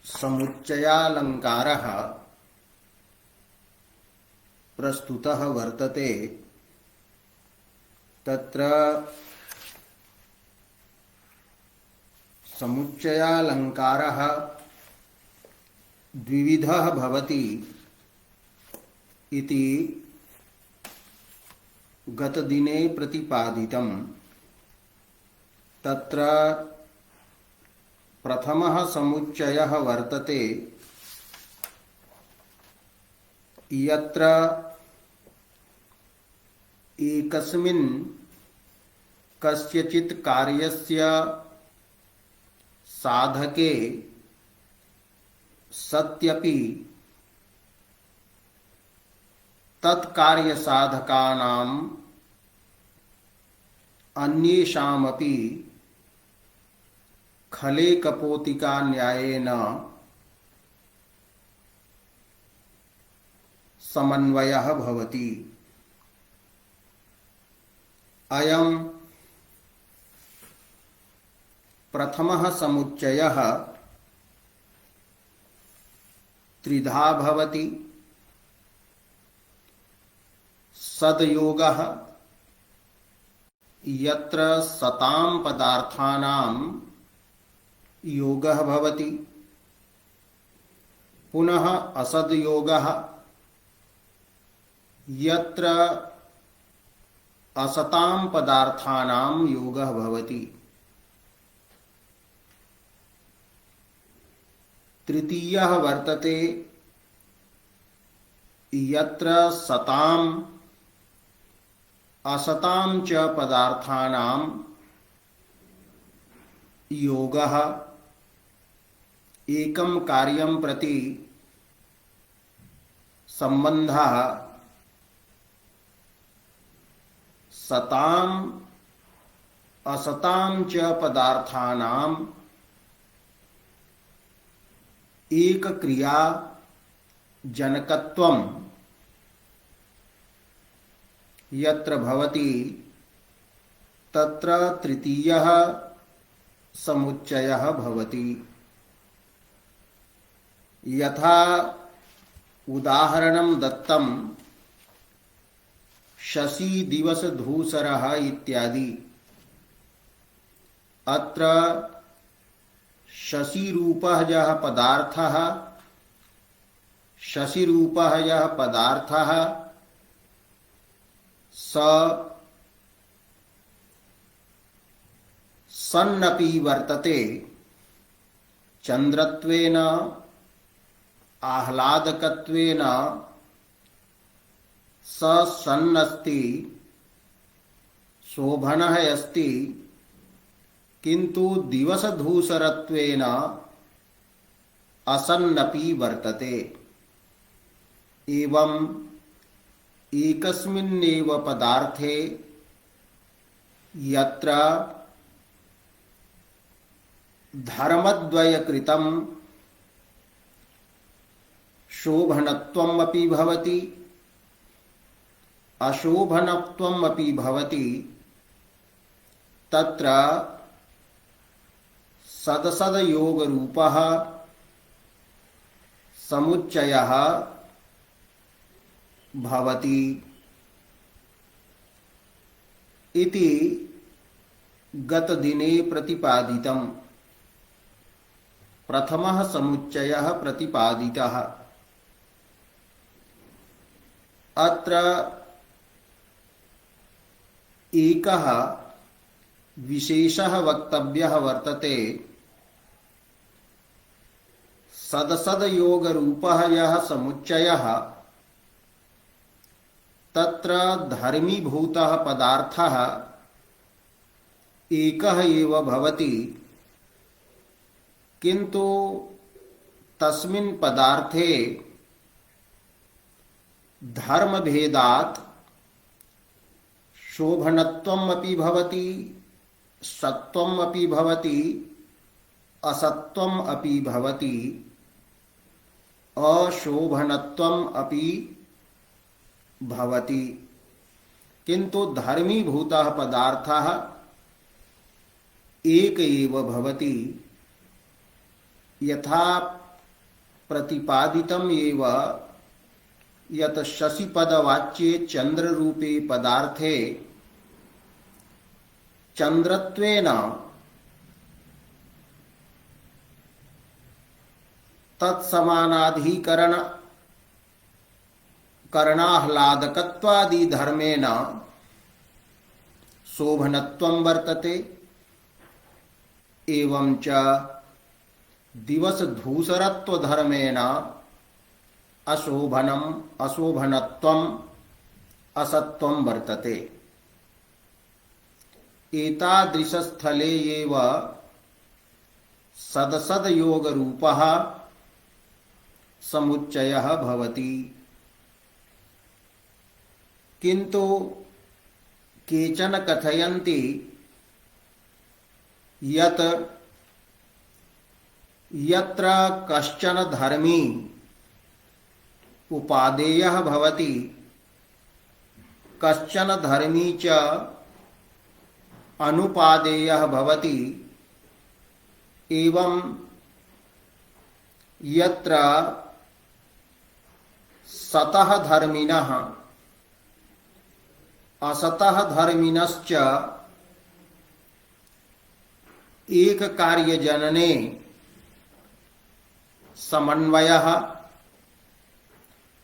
समुच्चयालंकारः प्रस्तुतः वर्तते। तत्र समुच्चयालंकारः द्विविधः भवति इति गतदिने प्रतिपादितम्। तत्र प्रथमः समुच्चयः वर्तते यत्र एकस्मिन् कस्यचित् कार्यस्य साधके सत्यपि तत्कार्य साधकानां अन्येषामपि खले कपोतिका न्यायेन समन्वयः भवति। अयं प्रथमः समुच्चयः त्रिधा भवति। सदयोगः यत्र सतां पदार्थानां योगः भवति। पुनः असदयोगः यत्र असतां पदार्थानां योगः भवति। तृतीयः वर्तते यत्र सतां असतां च पदार्थानां योगः एकं कार्यं प्रति संबंधः सतां असतां च पदार्थानां एक क्रिया जनकत्वं यत्र भवति तत्र तृतीयः समुच्चयः भवति। यथा उदाहरणं दत्तं शशी दिवस धूसरः इत्यादि। अत्र शशिरूपः यः पदार्थः शशिरूपः यः पदार्थः सन्नपि वर्तते चंद्रत्वेन आह्लादकत्वेन सन्नस्ति शोभनः अस्ति किंतु दिवसधूसरत्वेन असन्नपि वर्तते। एवं एकस्मिन्नेव पदार्थे यत्र धर्मद्वयकृतं शोभनत्वम् अपि भवति अशोभनत्वम् अपि भवति तत्र सदसदयोगरूपः समुच्चयः भवति इति गतदिने प्रतिपादितम्। प्रथमः समुच्चयः प्रतिपादितः। अत्र एकः विशेषः वक्तव्यः वर्तते। सदसदयोगरूपः यः समुच्चयः तत्र धर्मीभूतः पदार्थः एकः एव भवति किंतु तस्मिन् पदार्थे धर्मभेदात् शोभनत्वम् अपि भवति सत्त्वम् अपि भवति असत्त्वम् अपि भवति अशोभनत्वम् अपि भवति किंतु धर्मीभूतः पदार्थः एक एव भवति। यथा प्रतिपादितम एव यत शशिपदवाच्ये चंद्ररूपे पदार्थे चंद्रत्वेन तत्समानाधिकरण करणाह्लादकत्वादि धर्मेण शोभनत्वं वर्तते। एवं च दिवसधूसरत्व धर्मेण अशोभनत्वं असत्वं वर्तते। एतादृशस्थले एव सदसद्योगरूपः समुच्चयः भवति। किन्तु केचन कथयन्ति यत् यत्र कश्चन धर्मी उपादेयः भवति कश्चन धर्मी च अनुपादेयः भवति, एवं यत्र सतः धर्मिणः असतः धर्मिणश्च एक कार्यजनने समन्वयः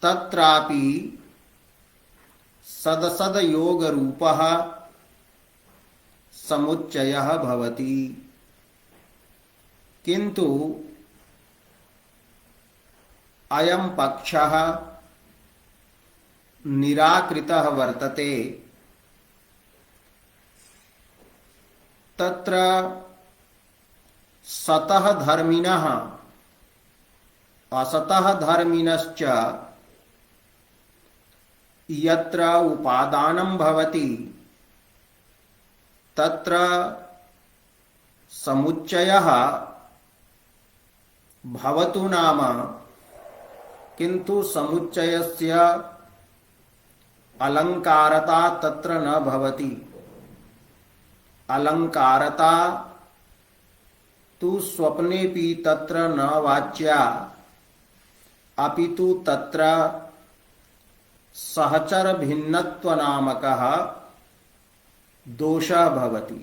तत्रापि सदसद्योगरूपः समुच्चयः भवति। किन्तु अयं पक्षः निराकृतः वर्तते। तत्र सतः धर्मिणः असतः धर्मिणश्च यत्र उपादानं भवति तत्र समुच्चयः भवतु नाम, किन्तु समुच्चयस्य अलङ्कारता तत्र न भवति। अलङ्कारता तु स्वप्नेपि तत्र न वाच्या, अपितु तत्र सहचर भिन्नत्व नामकः दोषः भवति।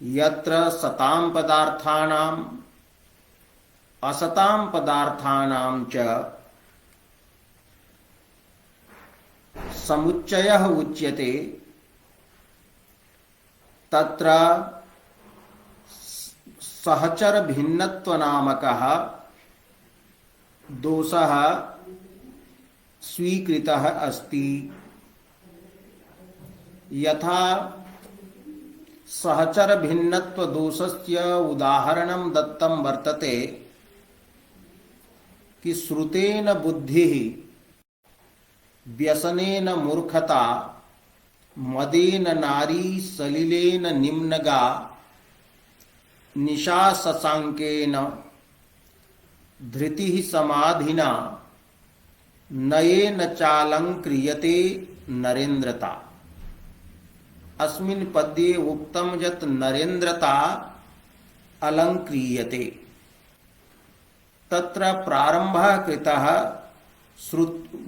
यत्र सतां पदार्थानां असतां पदार्थानां च समुच्चयः उच्यते तत्र सहचर भिन्नत्व नामकः दोषः स्वीकृतः अस्ति। यथा सहचर भिन्नत्व दोषस्य उदाहरणं दत्तं वर्तते कि श्रुतेन बुद्धिः व्यसनेन मूर्खता मदेन नारी सलिलेन निम्नगा निशा शशांकेन धृतिः समाधिना नयेन चालंक्रियते नरेन्द्रता। अस्मिन् पद्ये उक्तं यत् नरेन्द्रता अलंक्रियते। तत्र प्रारंभः कृतः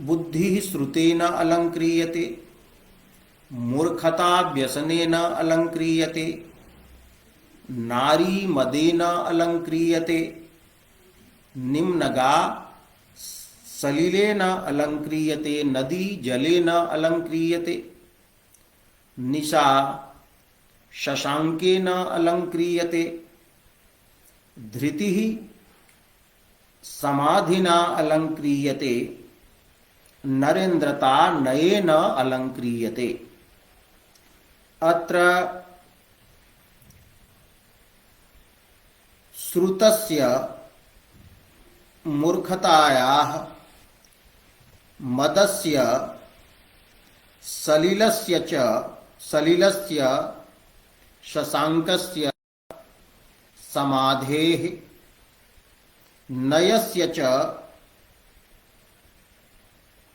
बुद्धिः श्रुतेन अलंक्रियते, मूर्खता व्यसनेन अलंक्रियते, नारी मदेन अलंक्रियते, निम्नगा सलिलेन अलंक्रियते, नदी जलेन अलंक्रियते, निशा शशांकेन अलंक्रियते, धृतिः समाधिना अलंक्रियते, नरेन्द्रता नयेन अलंक्रियते। अत्र श्रुतस्य मूर्खतायाः मदस्य सलिलस्य शशांकस्य समाधेः नयस्य च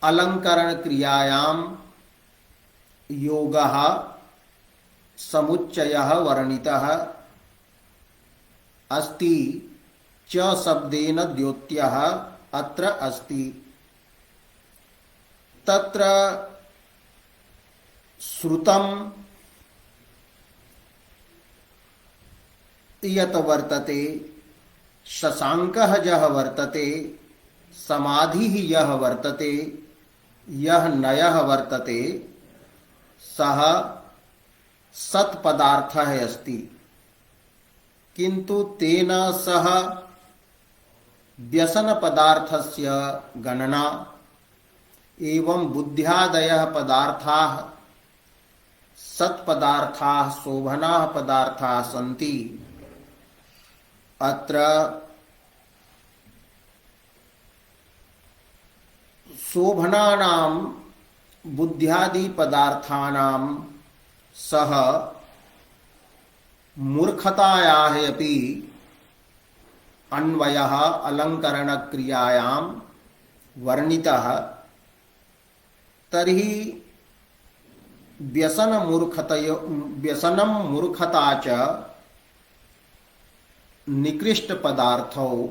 अलंकरण क्रियायां योगः समुच्चयः वर्णितः अस्ति च शब्देन द्योत्यः अत्र अस्ति। तत्र श्रुतं यत् वर्तते, शशाङ्कः यः वर्तते, समाधिः यः वर्तते, यः नयः वर्तते, सः सत्पदार्थः अस्ति। किन्तु तेन सह व्यसनपदार्थस्य गणना एवं बुद्ध्यादयः पदार्थाः सत्पदार्थाः शोभनाः पदार्थाः सन्ति। अत्र शोभनानां बुद्ध्यादि पदार्थानां सह मूर्खतायाः अपि अन्वयः अलङ्करणक्रियायां वर्णितः। तर्हि व्यसनं मूर्खता च निकृष्ट पदार्थौ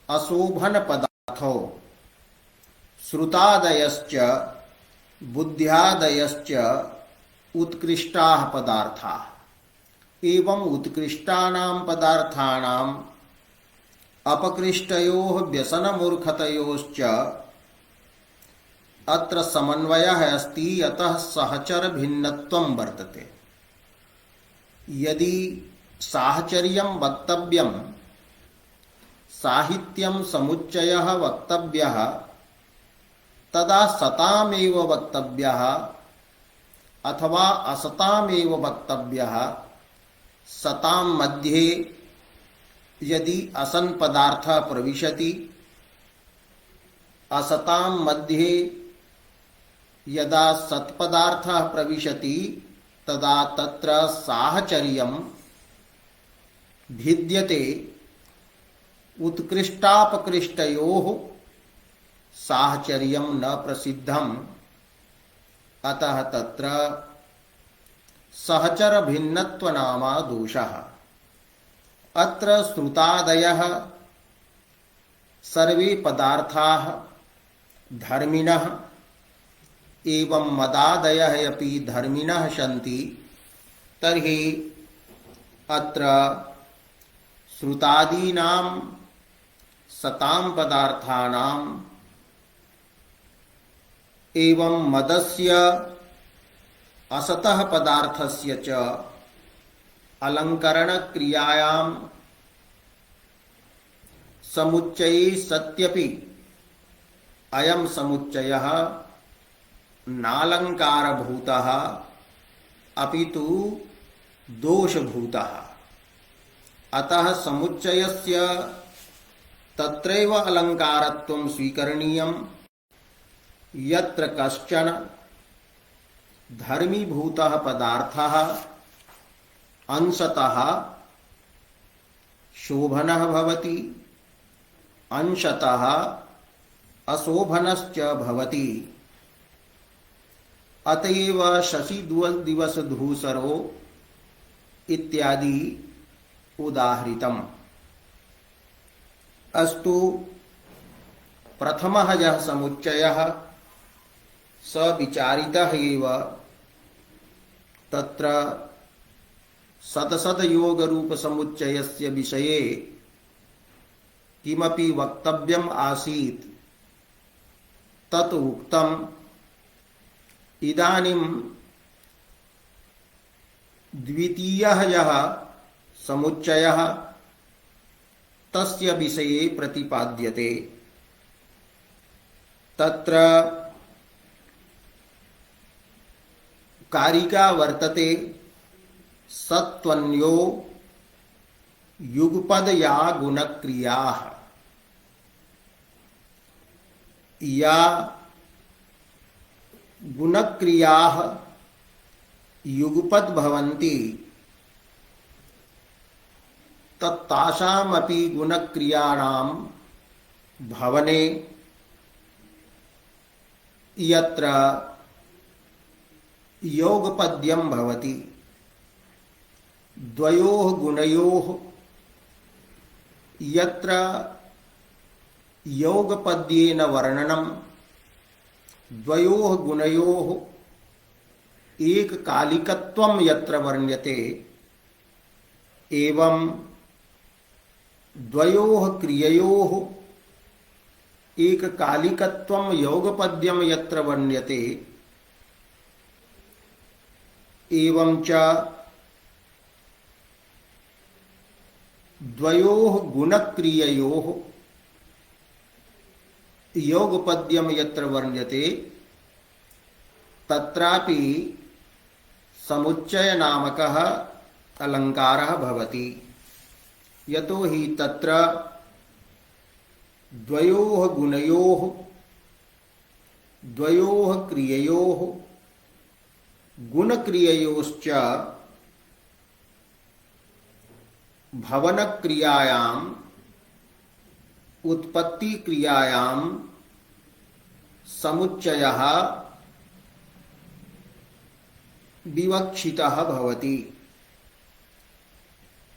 अशोभन पदार्थौ श्रुतादयश्च बुद्ध्यादयश्च उत्कृष्टाः पदार्थाः। एवं उत्कृष्टानां पदार्थानां अपकृष्टयोः व्यसनमूर्खतयोश्च अत्र समन्वयः अस्ति। अतः सहचर भिन्नत्वं वर्तते। यदि साहचर्यं वक्तव्यं, साहित्यं समुच्चयः वक्तव्यः, तदा सतामेव वक्तव्यः अथवा असतामेव वक्तव्यः। सतां मध्ये यदि असन् पदार्थः प्रविशति, असतां मध्ये यदा सत्पदार्थः प्रविशति, तदा तत्र साहचर्यं भिद्यते। उत्कृष्टापकृष्टयोः साहचर्यं न प्रसिद्धम्। अतः तत्र सहचर भिन्नत्व नामा दोषः। अत्र श्रुतादयः सर्वे पदार्थाः धर्मिणः एवं मदादयः अपि धर्मिणः सन्ति। तर्हि अत्र श्रुतादीनां सतां पदार्थानां एवं मदस्य असतः पदार्थस्य च अलंकरण क्रियायां समुच्चये सत्यपि अयं समुच्चयः नालंकारभूतः अपितु दोषभूतः। अतः समुच्चयस्य तत्रैव अलंकारत्वं स्वीकरणीयम्। यत्र कश्चन धर्मीभूतः पदार्थः अंशतः शोभनः भवति, अंशतः अशोभनश्च भवति। अतएव शशि दिवस धूसरो इत्यादि उदाहृतम्। अस्तु प्रथमः यः समुच्चयः स विचारितः एव। तत्र सदसद योग समुच्चयस्य विषये किमपि वक्तव्यम् आसीत् तत् उक्तम्। इदानीं द्वितीयः यः समुच्चयः तस्य विषये प्रतिपाद्यते। तत्र कारिका वर्तते सत्त्वन्यो युगपद या गुणक्रियाः। या गुणक्रियाः युगपद भवन्ति तत्तासामपि गुणक्रियाणां भवने यत्र योगपद्यं भवति। द्वयोः गुणयोः यत्र योगपद्येन वर्णनम द्वयोः गुणयोः एककालिकत्वं यत्र वर्ण्यते एवं द्वयोः क्रिययोः एककालिकत्वं योगपद्यं यत्र वर्ण्यते एवं च द्वयोः गुणक्रिययोः योगपद्यं यत्र वर्ण्यते तत्रापि समुच्चय नामकः अलङ्कारः भवति। यतो हि तत्र द्वयोः गुणयोः द्वयोः क्रिययोः गुणक्रिययोश्च भवनक्रियायाम् उत्पत्तिक्रियायां समुच्चयः विवक्षितः भवति।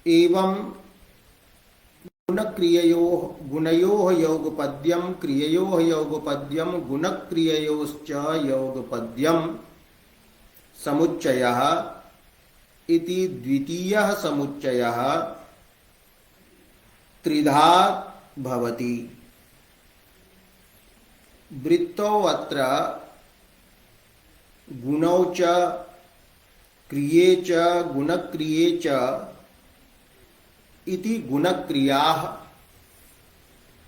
एवं गुणक्रिययोः गुणयोः योगपद्यं क्रिययोः योगपद्यं गुणक्रिययोश्च योगपद्यं समुच्चयः इति द्वितीयः समुच्चयः त्रिधा भवति। वृत्तौ अत्र गुणौ च क्रिये च गुणक्रिये च इति गुणक्रियाः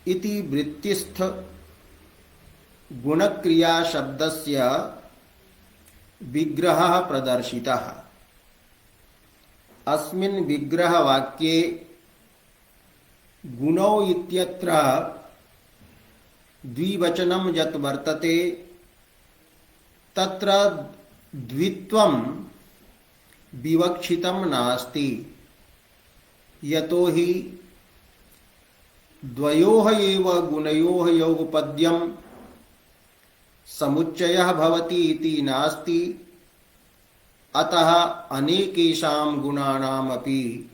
इति वृत्तिस्थ गुणक्रिया शब्दस्य विग्रहः प्रदर्शितः। अस्मिन् विग्रहवाक्ये गुणौ इत्यत्र द्विवचनं यत् वर्तते तत्र द्वित्वं विवक्षितं नास्ति। यतो हि द्वयोः एव गुणयोः योगपद्यं समुच्चयः भवति इति नास्ति। अतः अनेकेषां गुणानामपि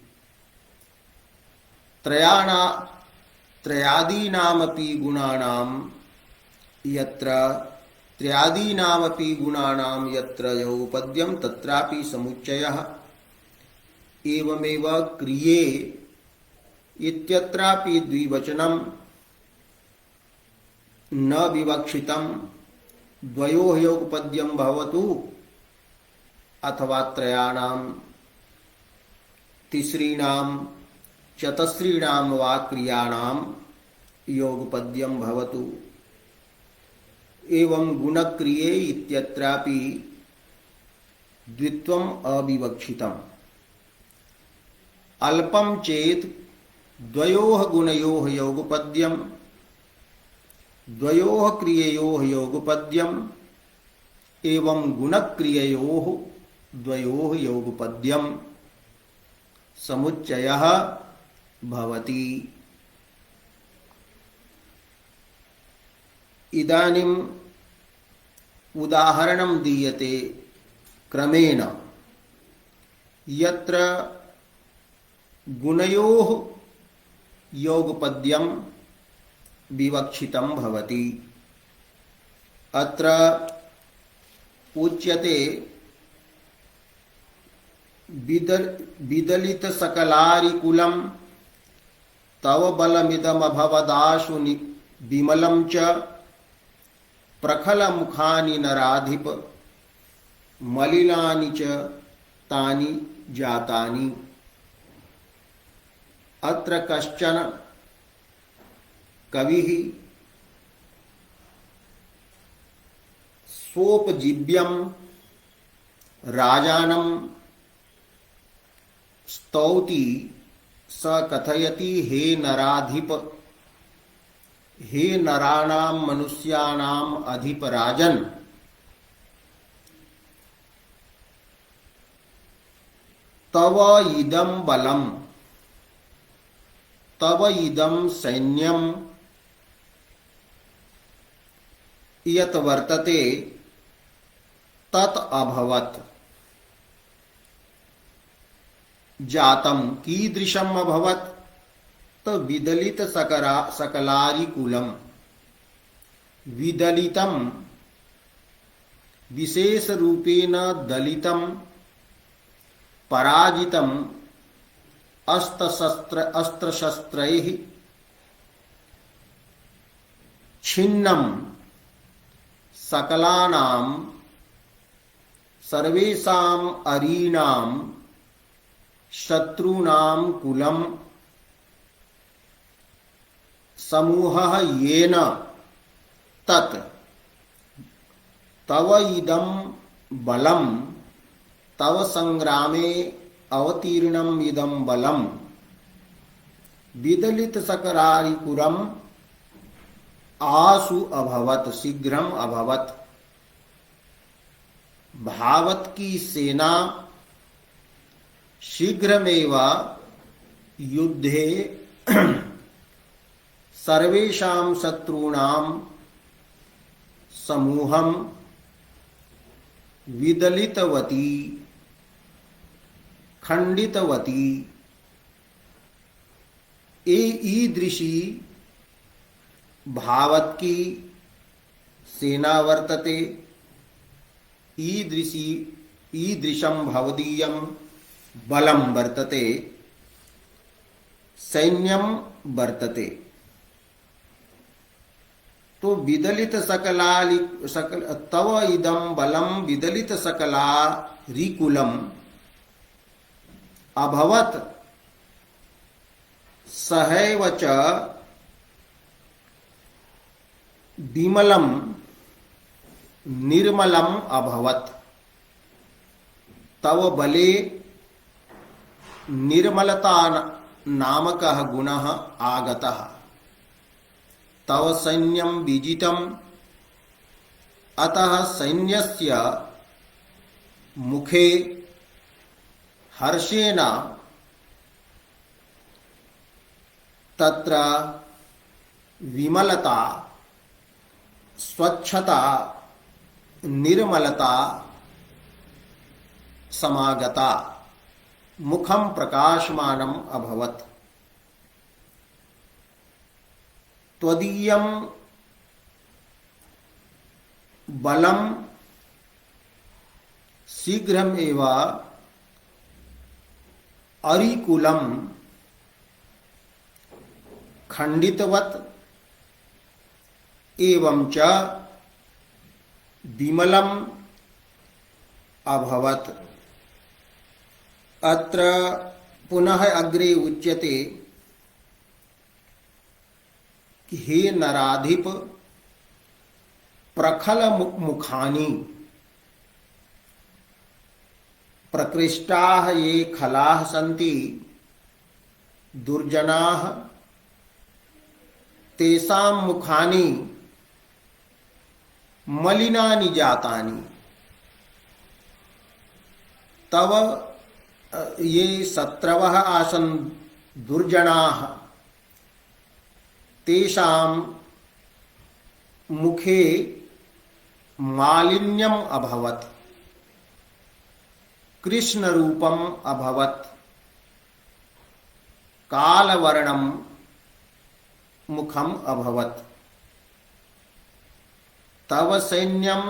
त्रयादीनामपि गुणानां यत्र योगपद्यं तत्रापि समुच्चयः। एवमेव क्रिये इत्यत्रापि द्विवचनं न विवक्षितं। द्वयोः योगपद्यं भवतु अथवा त्रयाणां तिसॄणां चतस्रीणां वा क्रियाणां योगपद्यं भवतु। एवं गुणक्रिये इत्यत्रापि द्वित्वम् अविवक्षितम्। अल्पं चेत् द्वयोः गुणयोः योगपद्यं द्वयोः क्रिययोः योगपद्यं एवं गुणक्रिययोः द्वयोः योगपद्यं समुच्चयः भवति। इदानीम् उदाहरणं दीयते क्रमेण। यत्र गुणयोः योगपद्यं विवक्षितं भवति अत्र उच्यते विदलित सकलारिकुलं तव बलमिदमभवदाशु विमलं च प्रखलमुखानि नराधिप मलिनानि च तानि जातानि। अत्र कश्चन कविः स्वोपजीव्यं राजानं स्तौति। स कथयति हे नराधिप, हे नराणां मनुष्याणाम् अधिप राजन्, तव इदं बलम् तव इदं सैन्यं यत् वर्तते तत् अभवत्। जातं कीदृशम् अभवत् विदलित सकलारिकुलम। विदलितम विशेष रूपेण दलितम पराजितम अस्त्रशस्त्रैः छिन्नम सकलानां सर्वेषां अरीणां शत्रूणां कुलं समूहः येन तत् तव इदं बलं तव संग्रामे अवतीर्णम् इदं बलं विदलित सकरारिपुरम आसु अभवत शीघ्रम अभवत। भावत की सेना शीघ्रमेव युद्धे सर्वेषां शत्रूणां समूहं विदलितवती खंडितवती ईदृशी भावत की सेना वर्तते। ईदृशं भवदीयं बलं वर्तते सैन्यं वर्तते। तो विदलित तव इदं बलं विदलित सकलारिकुलम अभवत सहैव च विमलम निर्मलम अभवत। तव बले निर्मलता नामकः गुणः आगतः। तव सैन्यं विजितम् अतः सैन्यस्य मुखे हर्षेण तत्र विमलता स्वच्छता निर्मलता समागता मुखं प्रकाशमानम् अभवत्। त्वदीयं बलं शीघ्रमेव अरिकुलं खंडितवत् एवं च विमलम् अभवत्। अत्र पुनः अग्रे उच्यते कि हे नराधिप प्रखल मुखानि प्रकृष्टाः ये खलाः सन्ति दुर्जनाः तेषां मुखानि मलिनानि जातानि। तव ये शत्रवः आसन् दुर्जनाः तेषां मुखे मालिन्यम् अभवत् कृष्णरूपम् अभवत् कालवर्णं मुखम् अभवत्। तव सैन्यं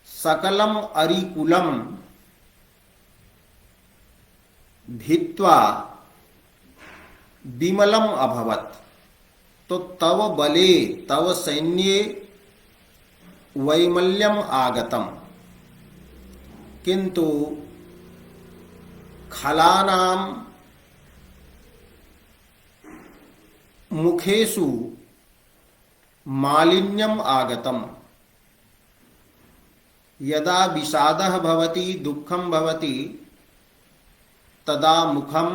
सकलम् अरिकुलं भित्वा विमलम् अभवत्। तो तव बले तव सैन्ये वैमल्यम् आगतम् किंतु खलानां मुखेषु मालिन्यम् आगतम्। यदा विषादः भवति दुःखं भवति तदा मुखं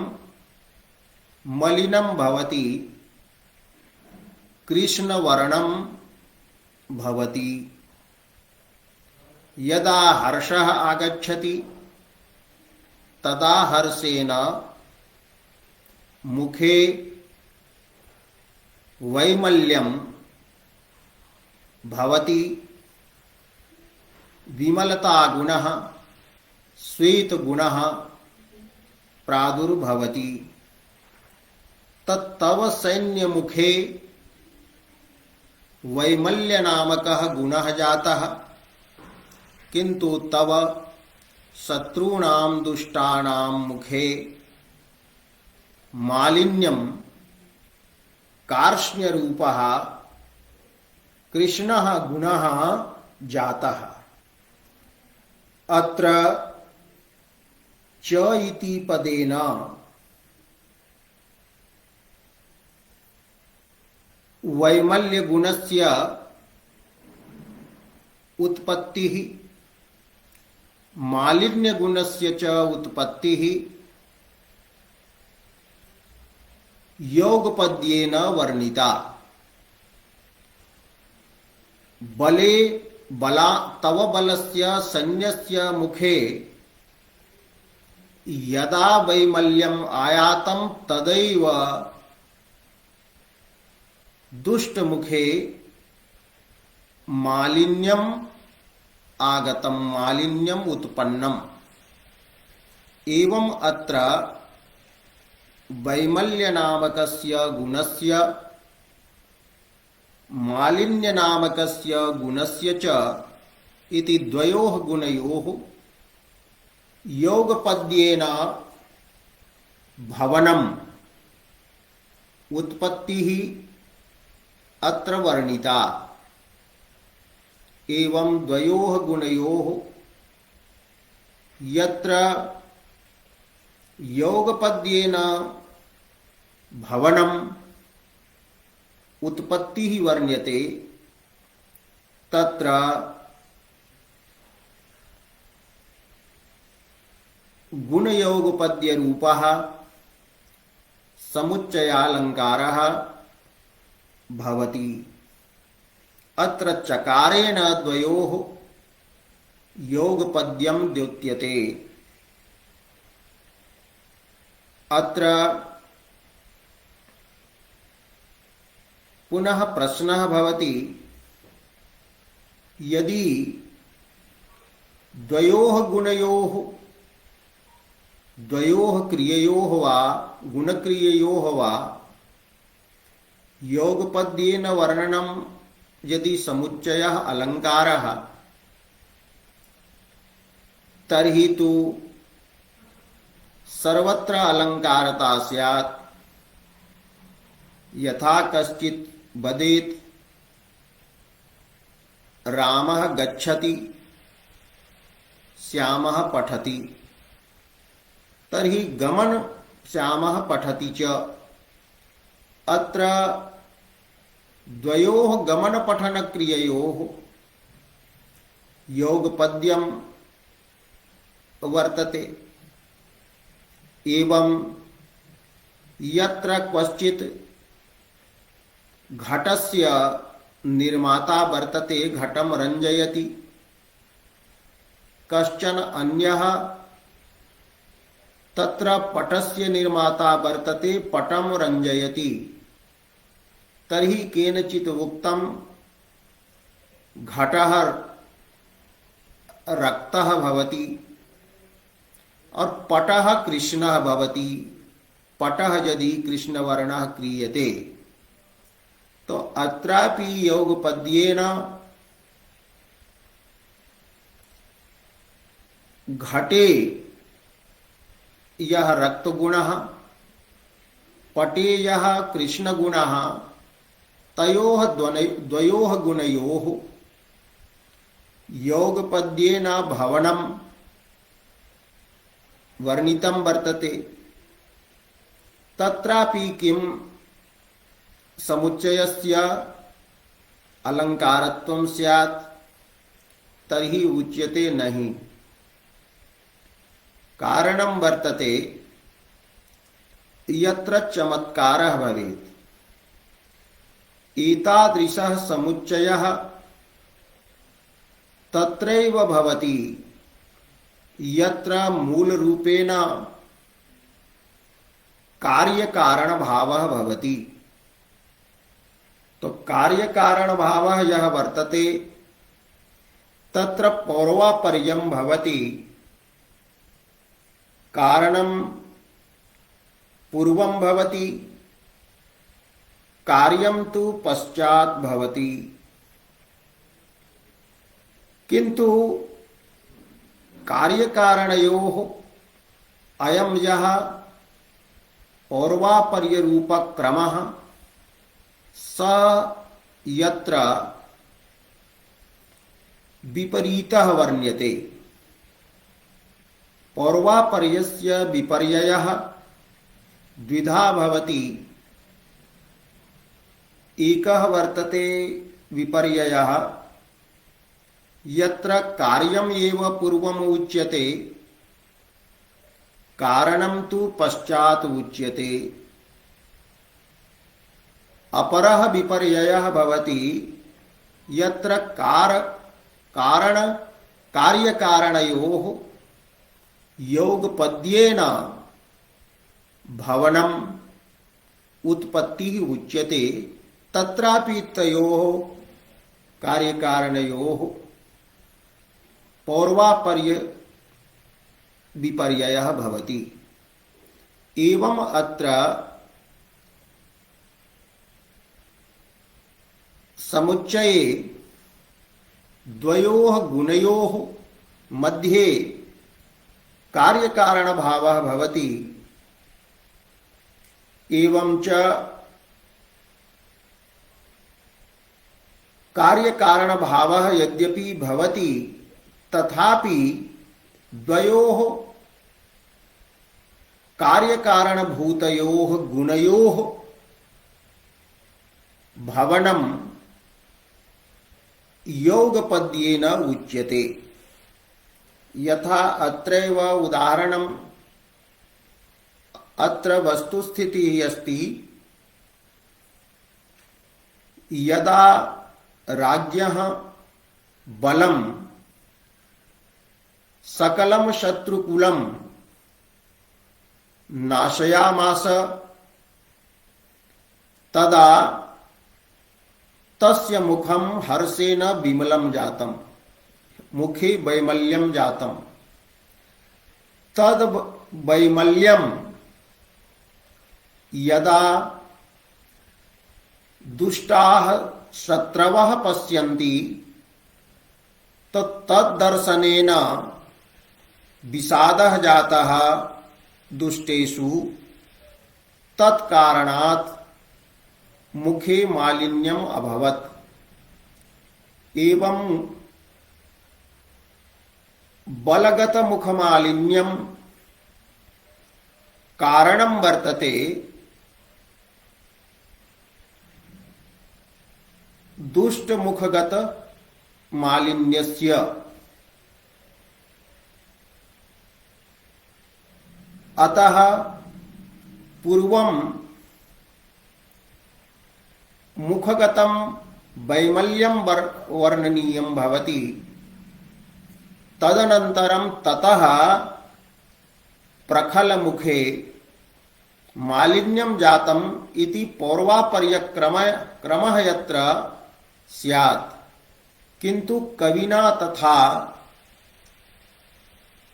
मलिनं भवति कृष्णवर्णं भवति। यदा हर्षः आगच्छति तदा हर्षेण मुखे वैमल्यं भवति विमलता गुणः श्वेत गुणः प्रादुर्भवति। तत्तव सैन्य मुखे वैमल्य नामकः गुणः जातः किंतु तव शत्रूणां दुष्टानां मुखे मालिन्यं कार्ष्ण्यरूपः कृष्णः गुणः जातः। अत्र च इति पदेन वैमल्य गुणस्य उत्पत्तिः मालिन्य गुणस्य च उत्पत्तिः योगपद्येन वर्णिता। बले बला तव बलस्य सैन्यस्य मुखे यदा वैमल्यम् आयातं तदैव दुष्ट मुखे मालिन्यम् आगतं मालिन्यम् उत्पन्नम्। एवं अत्र वैमल्य नामकस्य गुणस्य मालिन्य नामकस्य गुणस्य च इति द्वयोः गुणयोः योगपद्येन भवनम् उत्पत्तिः अत्र वर्णिता। एवं द्वयोः गुणयोः यत्र योगपद्येन भवनम् उत्पत्तिः वर्ण्यते तत्र गुणयोगपद्यरूपः समुच्चयालङ्कारः भवति। अत्र चकारेण द्वयोः योगपद्यं द्योत्यते। अत्र पुनः प्रश्नः भवति, यदि द्वयोः गुणयोः द्वयोः क्रिययोः वा गुणक्रिययोः वा योगपद्येन वर्णनं यदि समुच्चयः अलङ्कारः तर्हि तु सर्वत्र अलङ्कारता स्यात्। यथा कश्चित् वदेत् रामः गच्छति श्यामः पठति, तर्हि गमन श्यामः पठति च। अत्र द्वयोः गमन पठन क्रिययोः योगपद्यं वर्तते। एवं यत्र क्वचित् घटस्य निर्माता वर्तते घटं रञ्जयति, कश्चन अन्यः तत्र पटस्य निर्माता वर्तते पटं रञ्जयति, तर्हि केनचित् उक्तं घटः रक्तः भवति और पटः कृष्णः भवति। पटः यदि कृष्णवर्णः क्रियते तो अत्रापि योगपद्येन घटे यह रक्तगुणः पटे यह कृष्णगुणः तयोः द्वयोः गुणयोः योगपद्येन भवनं वर्णितं वर्तते। तत्रापि किं समुच्चयस्य अलङ्कारत्वं स्यात्, तर्हि उच्यते नहीं। कारणं वर्तते यत्र चमत्कारः भवेत्। एतादृशः समुच्चयः तत्रैव भवति यत्र मूलरूपेण कार्यकारण भावः भवति। तो कार्यकारण भावः यः वर्तते तत्र पौर्वापर्यं भवति। कारणं पूर्वं भवति कार्यं तु पश्चात् भवति। किंतु कार्यकारणयोः अयं यः पौर्वापर्यरूपक्रमः स यत्र विपरीतः वर्ण्यते। पौर्वापर्यस्य विपर्ययः द्विधा भवति। एकः वर्तते विपर्ययः यत्र कार्यम् एव पूर्वम् उच्यते, कारणं तु पश्चात् उच्यते। अपरः विपर्ययः भवति यत्र कारण कार्यकारणयोः योगपद्येन भवनम् उत्पत्तिः उच्यते। तत्रापि तयोः कार्यकारणयोः पौर्वापर्य विपर्ययः भवति। एवं अत्र समुच्चये द्वयोः गुणयोः मध्ये कार्यकारणभावः भवति। एवं च कार्यकारणभावः यद्यपि भवति तथापि द्वयोः कार्यकारणभूतयोः गुणयोः भवनं योगपद्येन उच्यते। यथा अत्रैव उदाहरणम् अत्र वस्तुस्थितिः अस्ति। यदा राज्ञः बलं सकलं शत्रुकुलं नाशयामास तदा तस्य मुखं हर्षेण विमलं जातम्, मुखे वैमल्यं जातम्। तद वैमल्यं यदा दुष्टाः शत्रवः पश्यन्ति तद्दर्शनेन विषादः जातः दुष्टेषु। तत्कारणात् मुखे मालिन्यम् अभवत्। एवं बलगत मुखमालिन्यं कारणं वर्तते दुष्ट मुखगत मालिन्यस्य। अतः पूर्वं मुखगतं वैमल्यं वर्णनीयं भवति। तदनन्तरं ततः प्रखलमुखे मालिन्यं जातम् इति पौर्वापर्यक्रमः यत्र स्यात्। किन्तु कविना तथा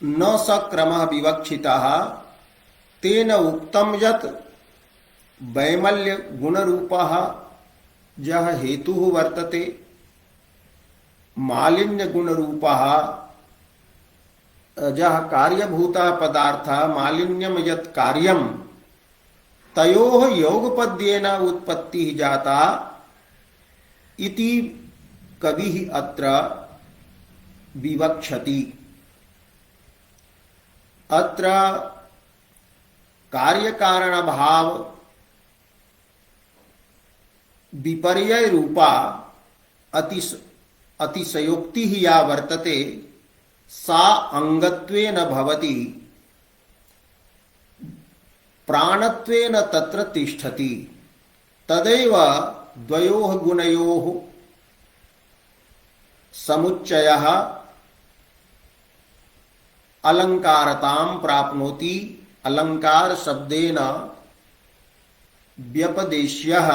न स क्रमः विवक्षितः। तेन उक्तं यत् वैमल्य गुणरूपः यः हेतुः वर्तते, मालिन्य गुणरूपः यः कार्यभूतः पदार्थः, मालिन्यं यत् कार्यं, तयोः योगपद्येन उत्पत्तिः जाता इति कविः अत्र विवक्षति। अत्र कार्यकारणभाव विपर्यय रूपा अतिशयोक्तिः या वर्तते सा अंगत्वेन भवति, प्राणत्वेन तत्र तिष्ठति। तदैव द्वयोः गुणयोः समुच्चयः अलंकारतां प्राप्नोति। अलंकार शब्देन व्यपदेश्यः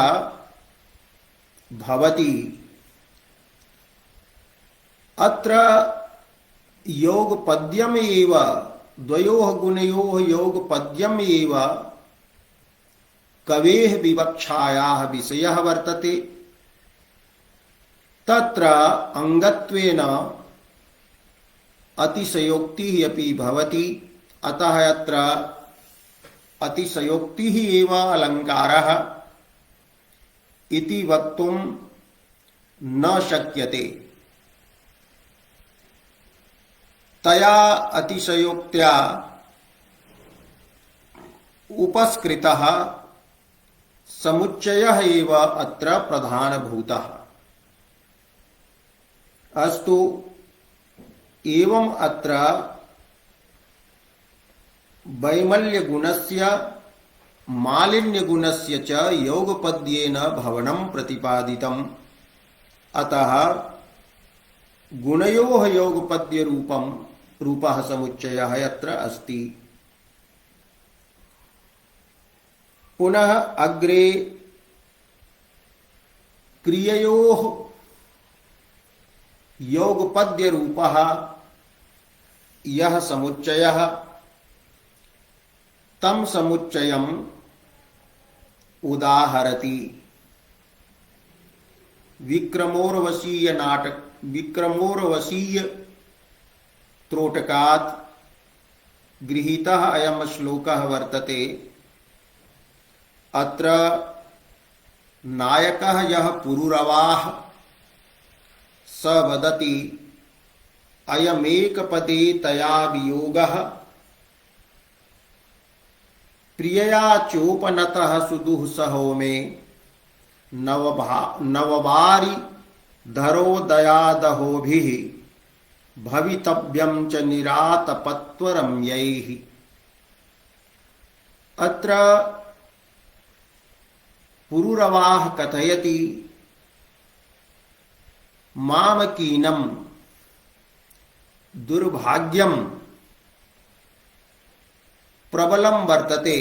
भवति। अत्र योगपद्यम् एव द्वयोः गुणयोः योगपद्यम् एव कवेः विवक्षायाः विषयः वर्तते तत्र अंगत्वेन अतिशयोक्तिः अपि भवति। अतः अत्र अतिशयोक्तिः एव अलङ्कारः इति वक्तुं न शक्यते। तया अतिशयोक्त्या उपस्कृतः समुच्चयः एव अत्र प्रधानभूतः। अस्तु, एवं अत्र वैमल्यगुणस्य मालिन्यगुणस्य च योगपद्येन भवनं प्रतिपादितम्। अतः गुणयोः योगपद्यरूपः समुच्चयः यत्र अस्ति। पुनः अग्रे क्रिययोः योगपद्यरूपः यः समुच्चयः तं समुच्चयम् उदाहरति। विक्रमोर्वशीय त्रोटकात् गृहीतः अयं श्लोकः वर्तते। अत्र नायकः यः पुरुरवाः स वदति अयमेकपदे तया वियोगः प्रियया चोपनतः सुदुःसहो मे नववारि धरोदयादहोभिः भवितव्यं च निरातपत्वरम्यैः। अत्र पुरुरवाः कथयति मामकीनं दुर्भाग्यं प्रबलं वर्तते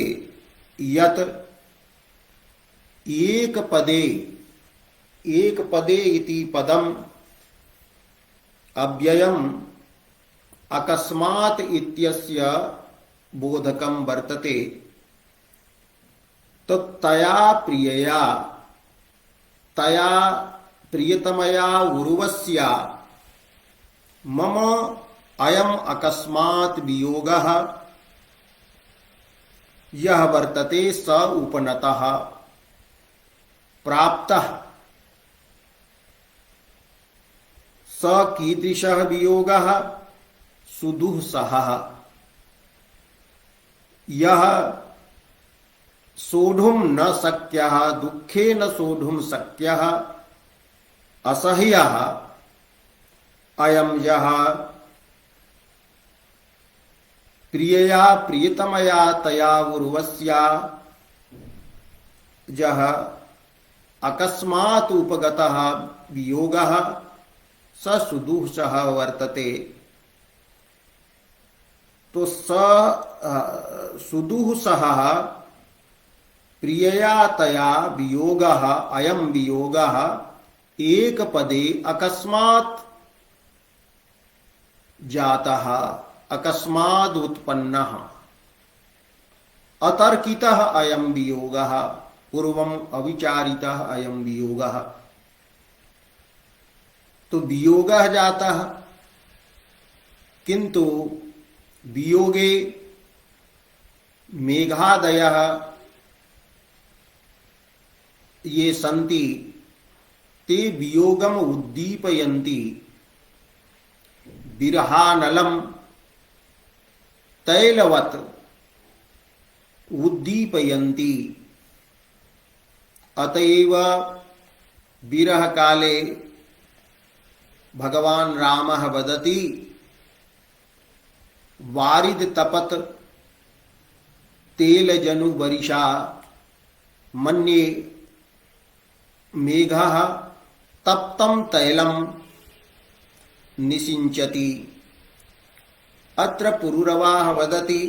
यत् एकपदे इति पदम् अव्ययम् अकस्मात् इत्यस्य बोधकं वर्तते। तो तया प्रियतमया उर्वश्या मम अयम् अकस्मात् वियोगः यः वर्तते स उपनतः प्राप्तः। स कीदृशः वियोगः? सुदुःसहः, यः सोढुं न शक्यः, दुःखेन सोढुं शक्यः, असह्यः अयं यः प्रियया प्रियतमया तया उर्वश्या यः अकस्मात् उपगतः वियोगः स सुदुःसहः वर्तते। तो स सुदुःसहः प्रियया तया वियोगः अयं वियोगः एक पदे अकस्मात् जातः, अकस्मात् उत्पन्नः, अतर्कितः अयं वियोगः, पूर्वम् अविचारितः अयं वियोगः। तो वियोगः जातः, किंतु वियोगे मेघादयः ये सन्ति ते वियोगम् उद्दीपयन्ति। विरहानलं तैलवत् उद्दीपयन्ति। अतएव विरह काले भगवान रामः वदति वारिद तपत तेलजनु वरिषा मन्ये मेघः तप्तं तैलं निसिञ्चति। अत्र पुरुरवाः वदति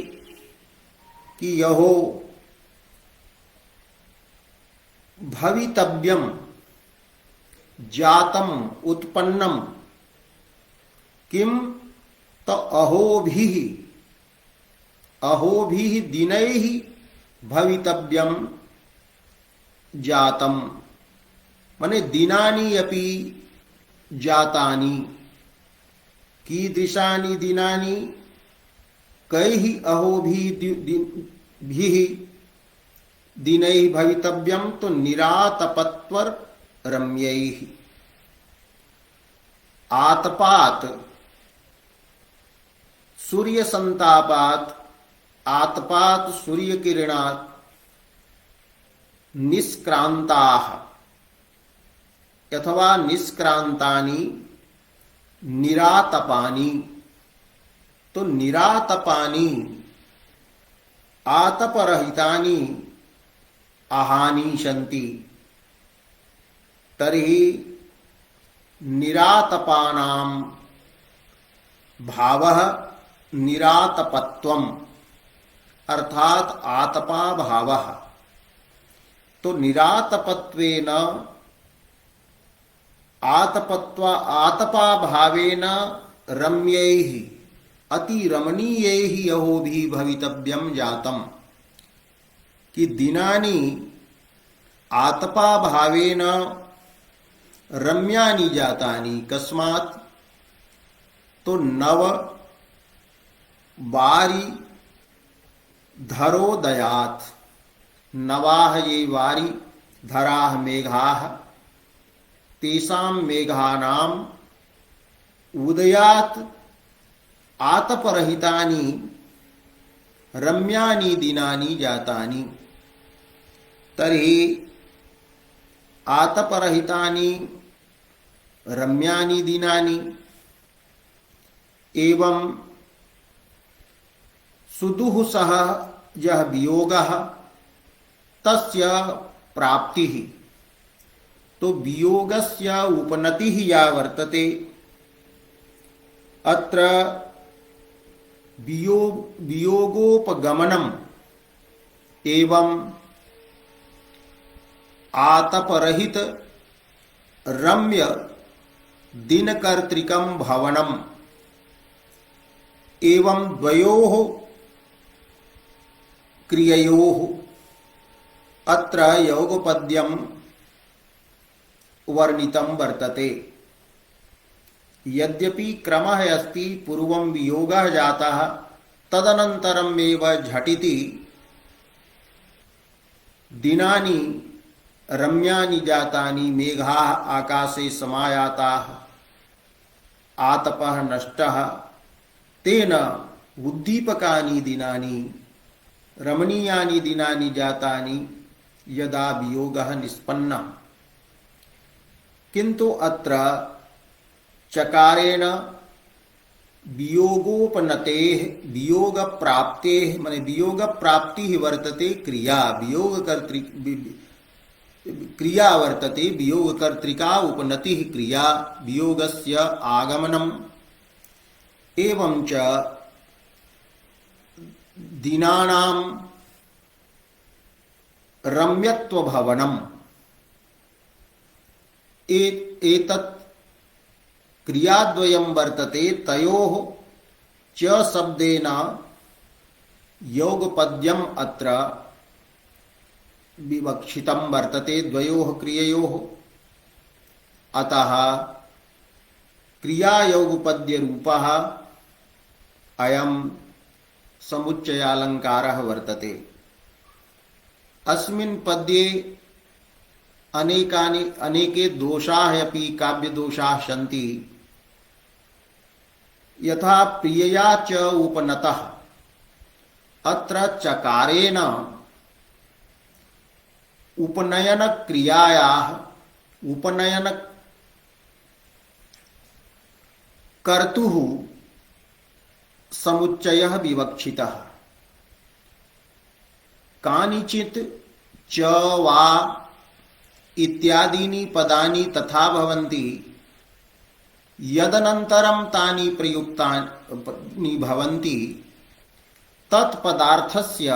कि यहो भवितव्यं जातम् उत्पन्नम् किम तो अहोभिः दिनैः भवितव्यं जातम माने दिनानि अपि जातानि कीदृशानि दिनानि कैः अहोभिः दिनैः भवितव्यं तो निरातपत्वर रम्यैः आतपात सूर्य संतापात आतपात सूर्य किरणात निष्क्रांताः अथवा निष्क्रांतानि निरातपानि तो निरातपानि आतपरहितानि आहानिशन्ति तर्हि निरातपानां भावः निरातपत्वम् अर्थात आतपा भावः तो निरातपत्वेन आतपा भावेन रम्यैः अति रमणीयैः अहोभिः भवितव्यं जातम् कि दिनानि आतपा भावेन रम्यानि जातानि कस्मात् तो नव वारि धरोदयात् नवाः ये वारि धराः मेघाः तेषां मेघानां उदयात् आतपरहितानि रम्यानि दिनानि जातानि तर्हि आतपरहितानि रम्यानि दिनानि एवं सुदुःसह यः वियोगः तस्य प्राप्तिः तो वियोगस्य उपनतिः या वर्तते अत्र वियोगोपगमनम् एवं आतपरहित रम्य दिनकर्तृकं भवनम् एवं द्वयोः क्रिययोः अत्र योगपद्यं वर्णितं वर्तते। यद्यपि क्रमः अस्ति पूर्वं वियोगः जातः तदनन्तरम् एव झटिति दिनानि रम्यानि जातानि मेघाः आकाशे समायाताः आतपः नष्टः तेन उद्दीपकानि दिनानि रमणीयानि दिनानि जातानि यदा वियोगः निष्पन्नः किंतु अत्र चकारेण वियोगोपनतेः वियोग प्राप्तेः माने वियोग प्राप्तिः वर्तते क्रिया वियोगकर्तृ क्रिया वर्तते वियोगकर्तृका उपनतिः क्रिया वियोगस्य आगमनम् एवं च दिनानां रम्यत्वभवनम् एतत् क्रियाद्वयं वर्तते तयोः च शब्देन योगपद्यम् अत्र विवक्षितं वर्तते द्वयोः क्रिययोः अतः क्रियायोगपद्यरूपः अयं समुच्चयालङ्कारः वर्तते। अस्मिन् पद्ये अनेके दोषाः अपि काव्यदोषाः सन्ति। यथा प्रियया च उपनतः अत्र चकारेण उपनयन क्रियायाः उपनयन कर्तुः समुच्चयः विवक्षितः। कानिचित् च वा इत्यादीनि पदानि तथा भवन्ति यदनन्तरं तानि प्रयुक्तानि भवन्ति तत्पदार्थस्य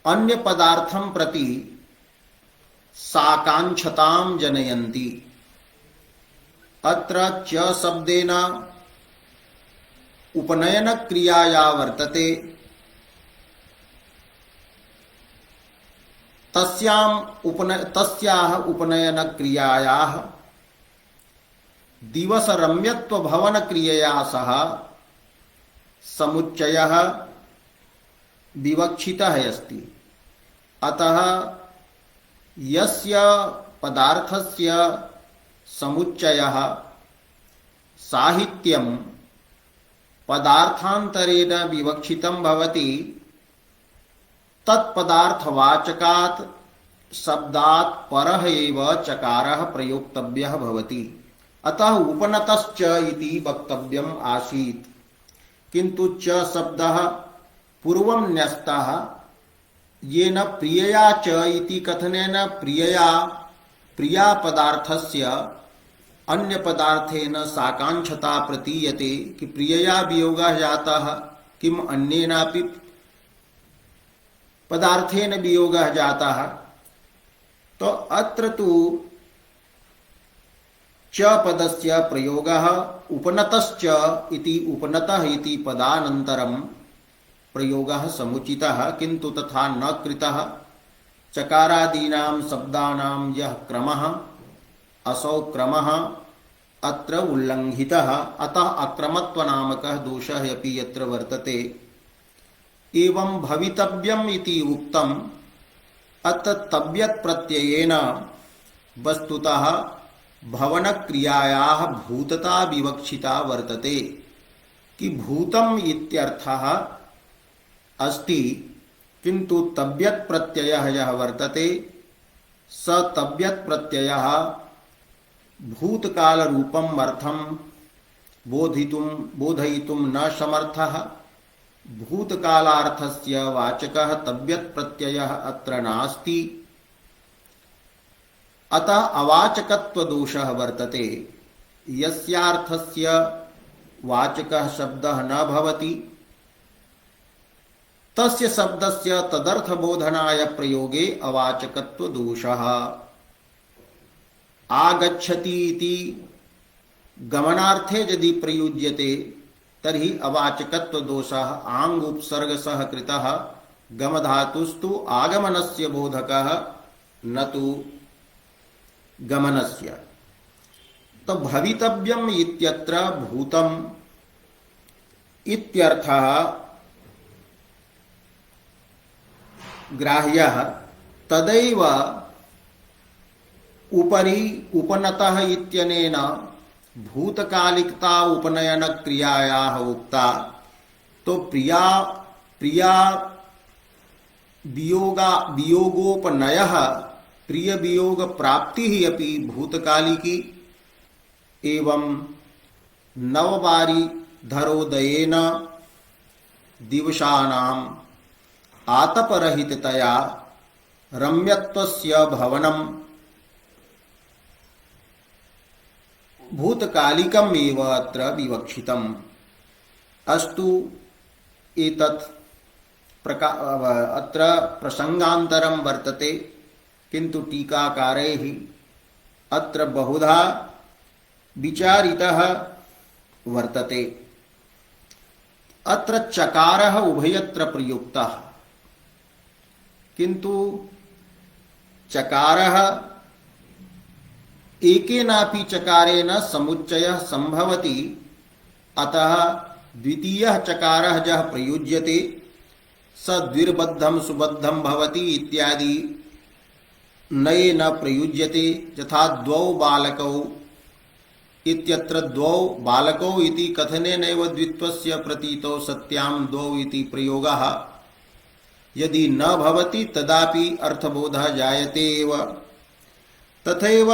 अन्य पदार्थं प्रति साकांक्षतां जनयन्ति। अत्र च शब्देन उपनयन क्रिया या वर्तते तस्याः उपनयन क्रियायाः दिवसरम्यत्व भवन क्रियया सह समुच्चयः विवक्षितः अस्ति। अतः यस्य पदार्थस्य समुच्चयः साहित्यं पदार्थान्तरेण विवक्षितं भवति तत्पदार्थवाचकात् शब्दात् परः एव चकारः प्रयोक्तव्यः भवति। अतः उपनतश्च इति वक्तव्यम् आसीत्, किन्तु च शब्दः पूर्वं न्यस्तः येन प्रियया च इति कथनेन प्रिया पदार्थस्य अन्य पदार्थेन साकांक्षता प्रतीयते कि प्रियया वियोगः जातः किम अन्येनापि पदार्थेन वियोगः जातः। तो अत्र तु च पदस्य प्रयोगः उपनतश्च इति उपनतः इति पदानन्तरं प्रयोगः समुचितः, किन्तु तथा न कृतः। चकारादीनां शब्दानां यः क्रमः असौ क्रमः अत्र उल्लङ्घितः, अतः अक्रमत्वनामकः दोषः अपि यत्र वर्तते। एवं भवितव्यम् इति उक्तम्। अत्र तव्यत् प्रत्ययेन वस्तुतः भवनक्रियायाः भूतता विवक्षिता वर्तते कि भूतम् इत्यर्थः अस्ति, किन्तु तव्यत् प्रत्ययः यः वर्तते स तव्यत् प्रत्ययः भूतकाल रूपम् अर्थं बोधयितुं न समर्थः। भूतकालार्थस्य वाचकः तव्यत् प्रत्ययः अत्र नास्ति, अतः अवाचकत्व दोषः वर्तते। यस्यार्थस्य वाचकः शब्दः न भवति तस्य शब्दस्य तदर्थबोधनाय प्रयोगे अवाचकत्व दोषः। आगच्छति इति गमनार्थे यदि प्रयुज्यते तर्हि अवाचकत्व दोषः आंग उपसर्गसह कृतः गमधातुस्तु आगमनस्य बोधकः न तु गमनस्य। तो भवितव्यम् इत्यत्र भूतम् इत्यर्थः ग्राह्यः, तदैव उपरि उपनतः इत्यनेन भूतकालिकता उपनयन क्रियायाः उक्ता। तो प्रिया वियोगोपनयः प्रिय वियोग प्राप्ति ही अपि भूतकालिकी। एवं नववारी धरोदयेन दिवसानाम् आतपरहिततया रम्यत्वस्य भवनम् भूतकालिकम् एव अत्र विवक्षितम्। अस्तु एतत् अत्र प्रसंगान्तरं वर्तते, किन्तु टीकाकारैः अत्र बहुधा विचारितः वर्तते। अत्र चकारः उभयत्र प्रयुक्तः, किन्तु चकारः एकेनापि चकारेण समुच्चयः संभवति। अतः द्वितीयः चकारः यः प्रयुज्यते स द्विर्बद्धं सुबद्धं भवति इत्यादि नये न प्रयुज्यते। यथा द्वौ बालकौ इत्यत्र द्वौ बालकौ इति कथनेनैव द्वित्वस्य प्रतीतौ सत्यां द्वौ इति प्रयोगः यदि न भवति तदापि अर्थबोधः जायते एव। तथैव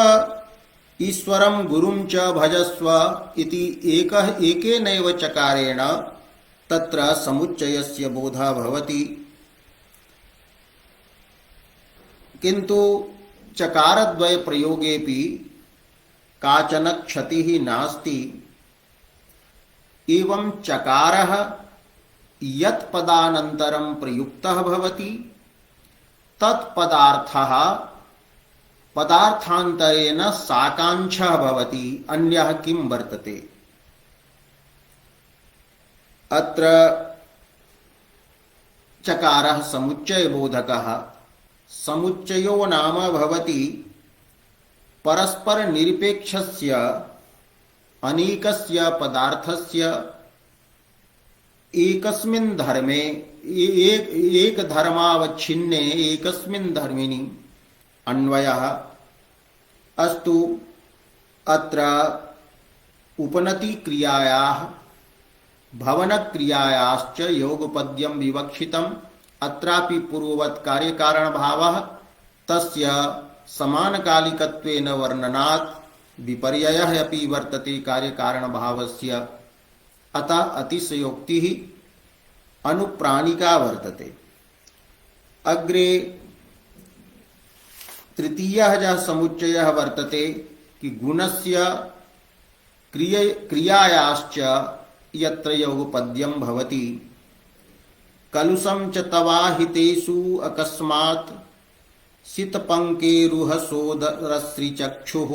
ईश्वरं गुरुं च भजस्व इति एकेनैव चकारेण तत्र समुच्चयस्य बोधः भवति, किन्तु चकारद्वय प्रयोगेपि काचन क्षतिः नास्ति। एवं चकारः यत् पदानन्तरं प्रयुक्तः भवति तत्पदार्थः पदार्थान्तरेण साकांक्षः भवति, अन्यः किं वर्तते। अत्र चकारः समुच्चय बोधकः, समुच्चयो नाम भवति परस्पर निरपेक्षस्य अनेकस्य पदार्थस्य एकस्मिन् धर्मे एक धर्मावच्छिन्ने एकस्मिन् धर्मिणि अन्वयः अस्तु। अत्र उपनति क्रियायाः भवन क्रियायाश्च योगपद्यं विवक्षितम्। अत्रापि पूर्ववत् कार्यकारण भावः तस्य समानकालिकत्वेन वर्णनात् विपर्ययः अपि वर्तते कार्यकारण भावस्य। अतः अतिशयोक्तिः अनुप्राणिका वर्तते। अग्रे तृतीयः यः समुच्चयः वर्तते कि गुणस्य क्रियायाश्च यत्र योगपद्यं भवति कलुषं च तवाहितेषु अकस्मात् सितपङ्केरुहसोदरश्रीचक्षुः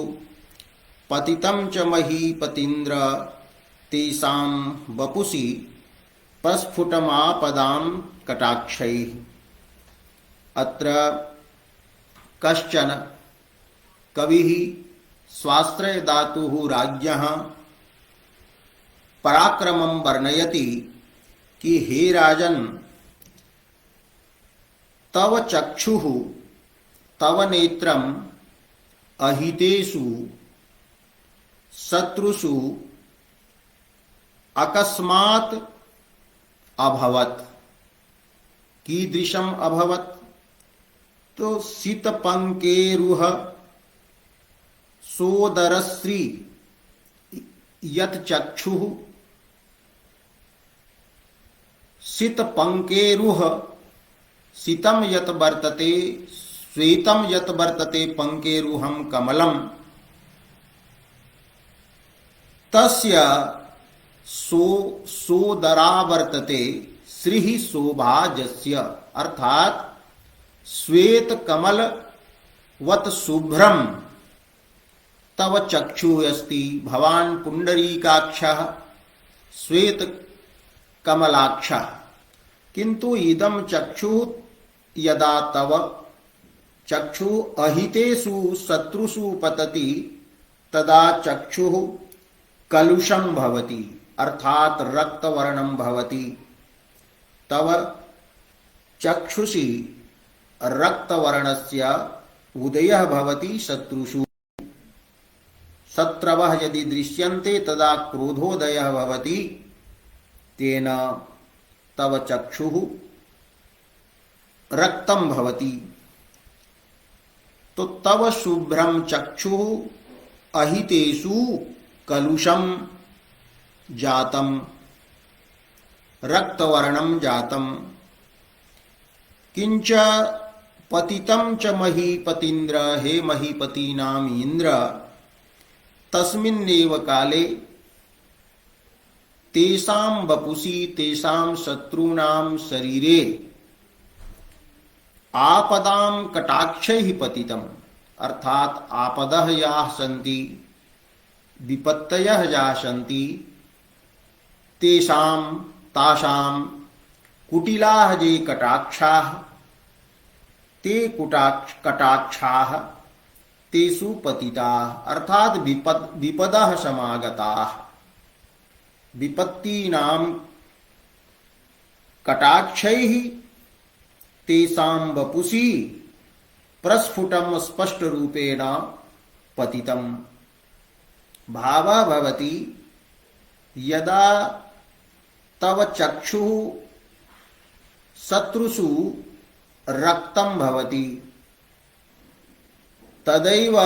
पतितं च महीपतीन्द्र तेषां वपुषि प्रस्फुटमापदां कटाक्षैः। अत्र कश्चन कविः स्वाश्रय धातुः राज्ञः पराक्रमं वर्णयति कि हे राजन् तव चक्षुः तव नेत्रम् अहितेषु शत्रुषु अकस्मात् अभवत्। कीदृशम् अभवत्? तो सितपङ्केरुह सोदरश्री यत् चक्षुः सितपङ्केरुह सितं यत् वर्तते श्वेतं यत् वर्तते पङ्केरुहं कमलं तस्य सोदरा वर्तते श्रीः शोभाजस्य। अर्थात श्वेत कमल वत शुभ्रम तव चक्षुः अस्ति। भवान् पुंडरीकाक्षः श्वेत कमलाक्षः, किंतु इदं चक्षुः यदा तव चक्षुः अहितेषु शत्रुषु पतति तदा चक्षुः कलुषं भवति, अर्थात रक्तवर्णं भवति। तव चक्षुषि रक्तवर्णस्य उदयः भवति शत्रुषु। शत्रवः यदि दृश्यन्ते तदा क्रोधोदयः भवति, तेन तव चक्षुः रक्तं भवति। तो तव शुभ्रं चक्षुः अहितेषु कलुषं जातं रक्तवर्णं जातं। किंच पतितं च महीपतीन्द्र, हे महीपतीनाम इंद्र, तस्मिन्नेव काले तेषां वपुषि तेषां शत्रूणां शरीरे आपदां कटाक्षैः पतितम्, अर्थात आपदः याः सन्ति विपत्तयः याः सन्ति तेषां तासां कुटिलाः ये कटाक्षाः ते कटाक्षाः तेषु पतिताः, अर्थात विपदः समागताः। विपत्तीनां कटाक्षैः तेषां वपुषि प्रस्फुटं स्पष्ट रूपेण पतितम्। भावः भवति यदा तव चक्षुः शत्रुषु रक्तं भवति तदैव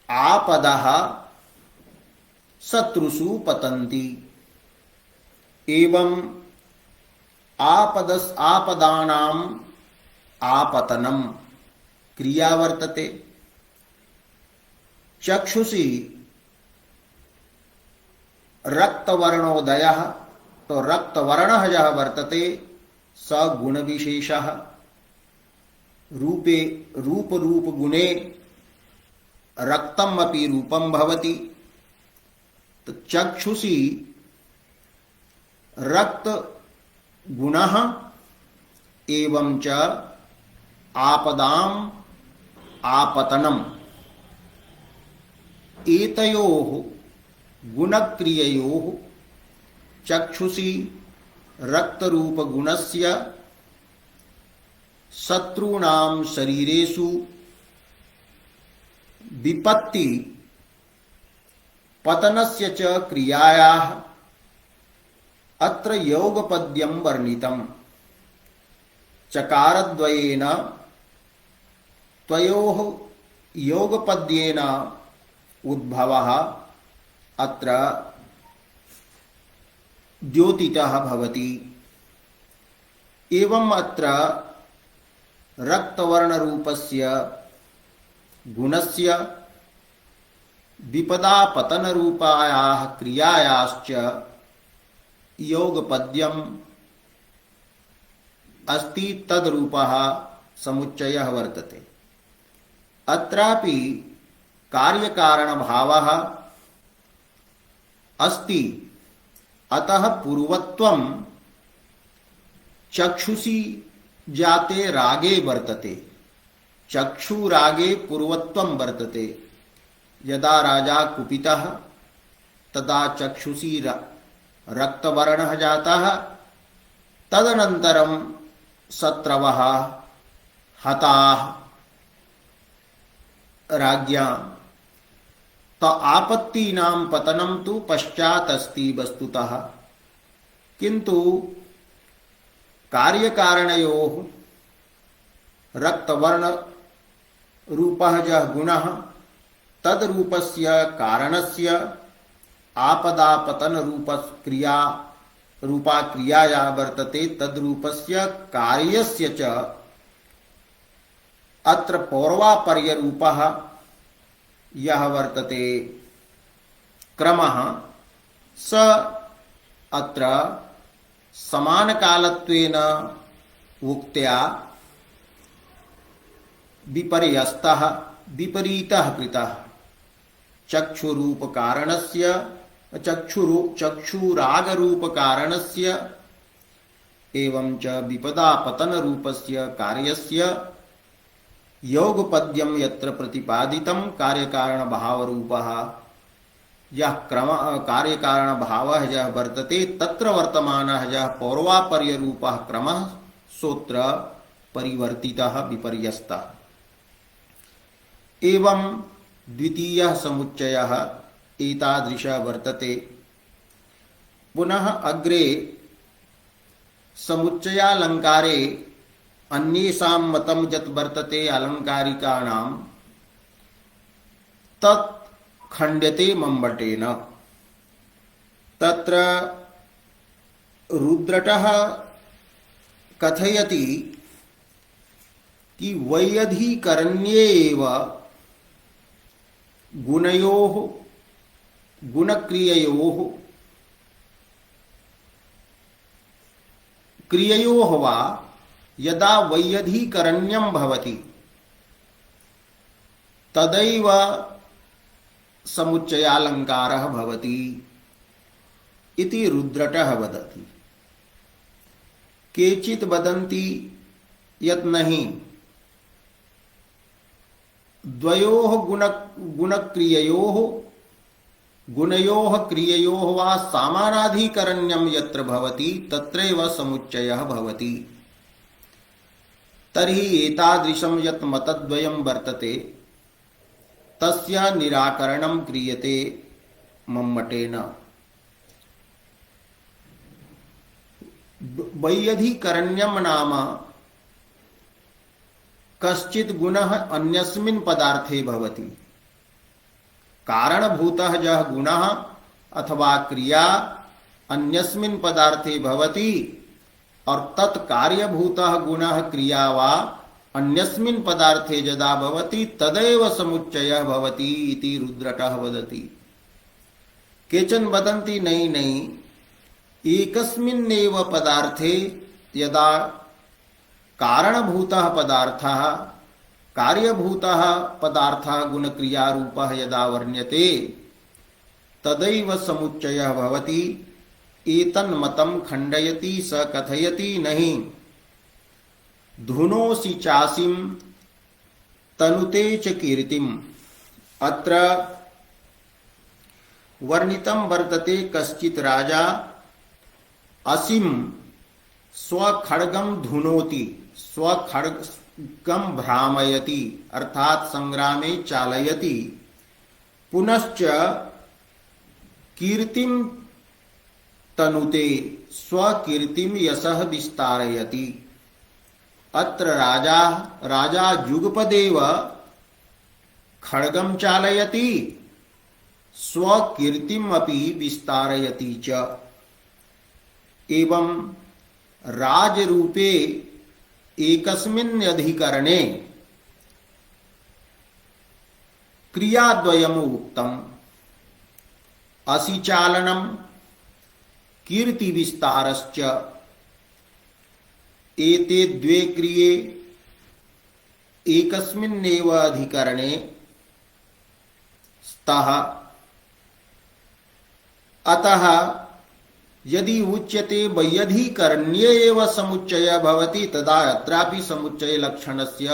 आपदः शत्रुषु पतन्ति। एवं आपदानाम् आपतनं क्रिया वर्तते। चक्षुषि रक्तवर्णोदयः, तो रक्तवर्णः यः वर्तते स गुणविशेषः। रूपे रूप गुणे रक्तम् अपि रूपं भवति। तो चक्षुषि रक्त गुणः एवं च आपदाम आपतनम एतयोः गुणक्रिययोः चक्षुषी रक्तरूप गुणस्य शत्रूणां शरीरेषु विपत्ति पतनस्य च क्रियायाः अत्र योगपद्यं वर्णितम्। चकारद्वयेन त्वयोः योगपद्येन उद्भवः अत्र द्योतितः भवति। एवं अत्र रक्तवर्णरूपस्य गुणस्य विपदापतनरूपायाः क्रियायाश्च योगपद्यम् अस्ति, तद्रूपः समुच्चयः वर्तते। अत्रापि कार्यकारणभावः अस्ति, अतः पूर्वत्वं चक्षुषी जाते रागे वर्तते। चक्षुरागे पूर्वत्वं वर्तते। यदा राजा कुपितः तदा चक्षुषी रक्तवर्णः जातः, तदनन्तरं शत्रवः हताः राज्ञां। तो आपत्तीनां पतनं तु पश्चात् अस्ति वस्तुतः, किन्तु कार्यकारणयोः रक्तवर्ण रूपः यः गुणः तद्रूपस्य कारणस्य आपदापतन रूपक्रिया रूपा क्रियाया वर्तते, तद्रूपस्य कार्यस्य च अत्र पौर्वापर्य रूपः यः वर्तते क्रमः स अत्र समानकालत्वेन उक्त्या विपर्यस्तः विपरीतः कृतः। चक्षुरूप कारणस्य चक्षुरागरूप कारणस्य एवं च विपदापतन रूपस्य कार्यस्य योगपद्यं यत्र प्रतिपादितं कार्यकारण भाव रूपः यः क्रम कार्यकारण भावः यः वर्तते तत्र वर्तमानः यः पौर्वापर्य रूपः क्रमः सोत्र परिवर्तितः विपर्यस्तः। एवं द्वितीयः समुच्चयः एतादृशः वर्तते। पुनः अग्रे समुच्चयालंकारे अन्येषां मतं यत् वर्तते अलंकारिकाणां तत् खण्ड्यते मम्मटेन। तत्र रुद्रटः कथयति कि वैयधिकरण्ये एव गुणयोः गुणक्रिययोः क्रिययोः वा यदा वैयधिकरण्यं भवति तदैव समुच्चयालंकारः भवति इति रुद्रटः वदति। केचित् वदन्ति यत् नहीं, द्वयोः गुणक्रिययोः गुणयोः क्रिययोः वा समानाधिकरण्यं यत्र भवति तत्रैव समुच्चयः भवति। तर्हि एतादृशं यत् मतद्वयं वर्तते तस्य निराकरणं क्रियते मम्मटेन। वैयधिकरण्यं नाम कश्चित् गुणः अन्यस्मिन् पदार्थे भवति। कारणभूतः यः गुणः अथवा क्रिया अन्यस्मिन् पदार्थे भवति और तत्कार्यभूतः गुणः क्रिया वा अन्यस्मिन् पदार्थे यदा भवति तदैव समुच्चयः भवति इति रुद्रटः वदति। केचन वदन्ति नहीं नहीं, एकस्मिन्नेव पदार्थे यदा कारणभूतः पदार्थः कार्यभूतः पदार्थः गुणक्रियारूपः यदा वर्ण्यते तदैव समुच्चयः भवति। एतन्मतं खण्डयति स कथयति नहीं, धुनोसि चासिम तनुते च कीर्तिम। अत्र वर्णितम वर्तते कश्चित् राजा असिम स्वखड्गम धुनोति, स्वखड्गम भ्रामयति अर्थात संग्रामे चालयति, पुनश्च कीर्तिम तनुते स्वकीर्तिम यशः विस्तारयति। अत्र राजा जुगपदेव खड्गम चालयति स्वकीर्तिम अपि विस्तारयति च। एवं राजरूपे एकस्मिन् अधिकरणे क्रियाद्वयम् उक्तम्। असिचालनम कीर्ति विस्तारश्च। एते द्वे क्रिये एकस्मिन्नेव अधिकरणे स्तः। अतः यदि उच्यते वैयधिकरण्ये एव समुच्चय भवति तदा अत्रापि समुच्चय लक्षणस्य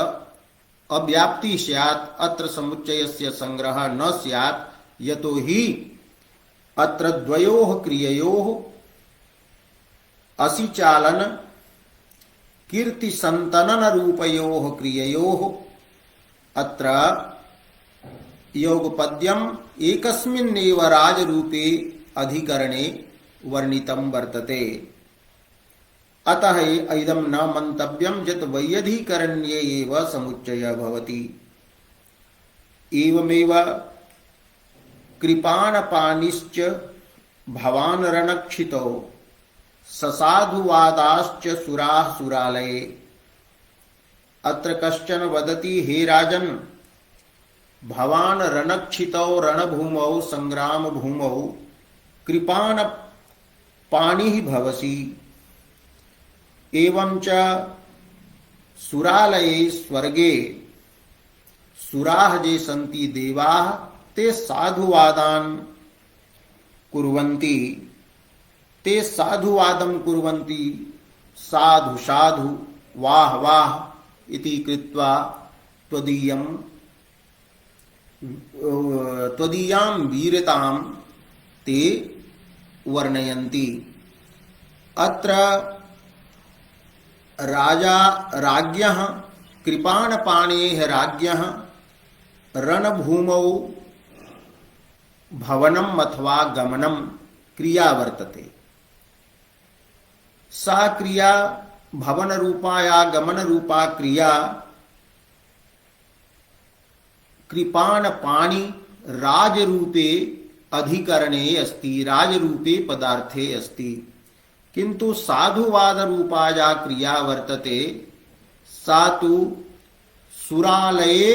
अव्याप्ति स्यात्, अत्र समुच्चयस्य संग्रह न स्यात्। यतो हि अत्र द्वयोः क्रिययोः असिचालन कीर्ति संतनन रूपयोः क्रिययोः अत्र योगपद्यम् एकस्मिन्नेव राजरूपे अधिकरणे वर्णितं वर्तते। अतः इदं न मंतव्यं यत् वैयधिकरण्ये एव समुच्चयः भवति। एवमेव कृपाणपाणिश्च भवान् रणक्षितौ ससाधुवादाश्च सुराः सुरालये। अत्र कश्चन वदति, हे राजन्, भवान् रणक्षितौ रणभूमौ संग्राम भूमौ कृपाण पाणिः भवसि। एवं च सुरालये स्वर्गे सुराः ये सन्ति देवाः ते साधुवादान् कुर्वन्ति, ते साधुवादं कुर्वन्ति, साधु साधु वाह वाह इति कृत्वा त्वदीयां वीरतां ते वर्णयन्ति। अत्र राज्ञः कृपाणपाणेः राज्ञः रणभूमौ भवनम् अथवा गमनं क्रिया वर्तते। सा क्रिया भवन रूपा या गमन रूपा क्रिया कृपाणपाणि राजरूपे अधिकरणे अस्ति, राजरूपे पदार्थे अस्ति। किंतु साधुवाद रूपा या क्रिया वर्तते सा तु सुरालये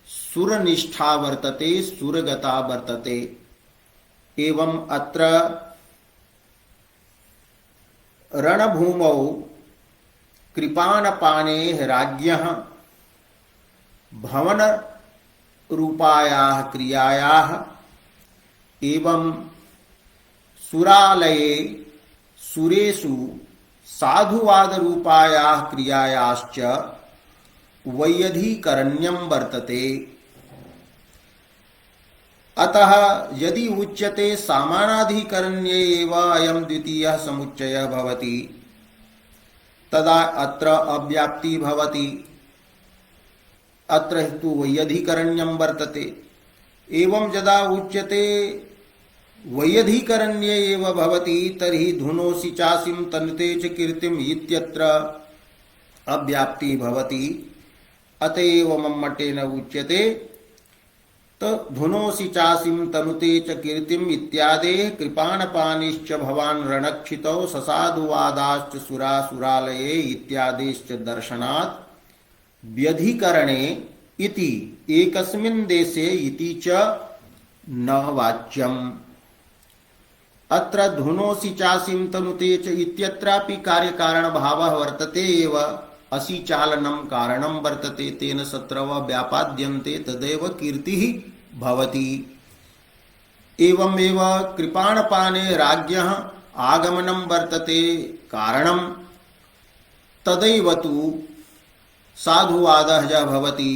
सुरनिष्ठा वर्तते, सुरगता वर्तते। एवं अत्र रणभूमौ कृपाणपाणेः राज्ञः भवन रूपायाः क्रियायाः एवं सुरालये सुरेषु साधुवाद रूपायाः क्रियायाश्च वैयधिकरण्यं वर्तते। अतः यदि उच्यते सामानाधिकरण्ये एव अयं द्वितीयः समुच्चयः भवति तदा अत्र अव्याप्ति भवति। अत्र तु वैयधिकरण्यं वर्तते। एवं यदा उच्यते वैयधिकरण्ये एव भवति तर्हि धुनोसि चासिं तनुते च कीर्तिम् इत्यत्र अव्याप्ति भवति। अतएव मम्मटेन उच्यते तो धुनोसि चासिं तनुते च कीर्तिम् इत्यादेः कृपाणपाणिश्च भवान् रणक्षितौ ससाधुवादाश्च सुरा सुरालये इत्यादेश्च दर्शनात् व्यधिकरणे इति एकस्मिन् देशे इति च न वाच्यम्। अत्र धुनोसि चासिं तनुते च इत्यत्रापि कार्यकारण भावः वर्तते एव। असिचालनं कारणं वर्तते, तेन शत्रवः व्यापाद्यन्ते तदेव कीर्तिः भवति। एवमेव कृपाणपाणे राज्ञः आगमनं वर्तते कारणं, तदैव तु साधुवादः च भवति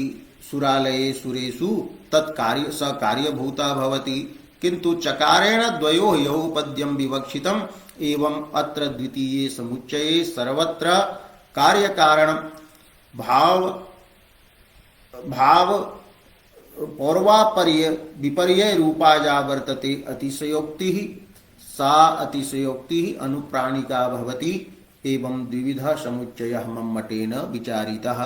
सुरालये सुरेषु तत्कार्य स कार्यभूता भवति किंतु चकारेण द्वयोः यौ पद्यं विवक्षितम् एवं अत्र द्वितीये समुच्चये सर्वत्र कार्यकारण भाव पौर्वापर्य विपर्य रूपा या वर्तते अतिशयोक्ति सा अतिशयोक्ति अनुप्राणिका भवति एवं द्विविध समुच्चयः मम्मटेन विचारितः।